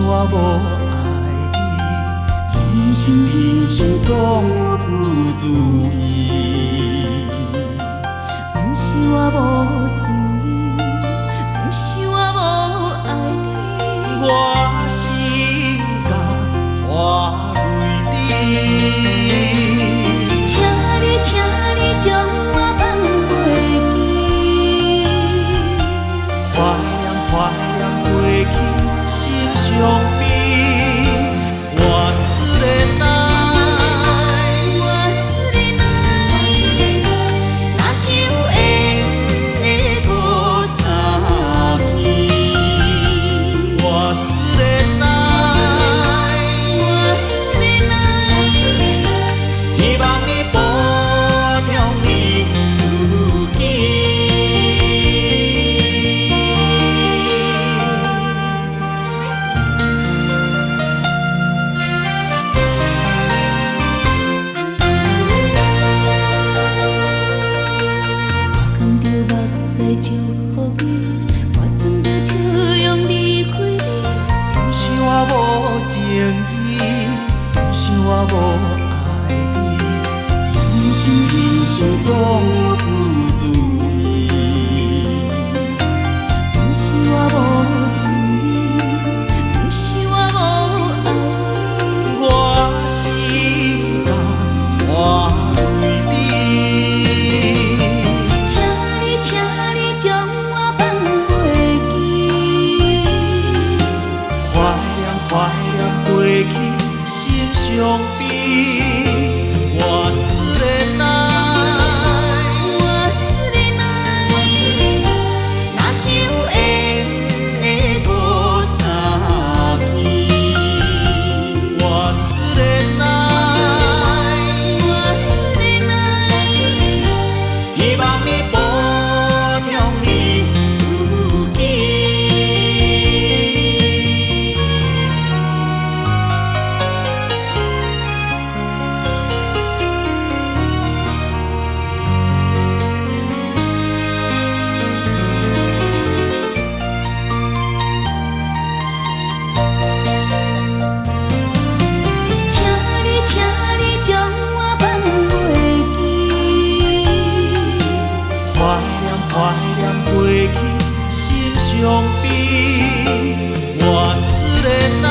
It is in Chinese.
我无爱你，人生总有不如意。不是我无情义，不是我无爱你，我心甘拖累你。请你将我放袂记，怀念过去心伤悲。我思恋爱，我思恋爱，若是有缘的无相见。我思恋爱，我思恋爱，希望你保重你自己。我甘着目屎祝福你，我怎着笑容离开你？不是我无情义，不是我无爱你，人生总有不如意。不是我无情义，不是我无爱你，我心甘拖累你。请你将我放袂记，怀念过去心伤悲。我思恋爱，我思恋爱，若是有缘的无相见。我思恋爱，我思恋爱，希望你保重你自己。请你将我放袂记，怀念过去心伤悲。我思恋爱。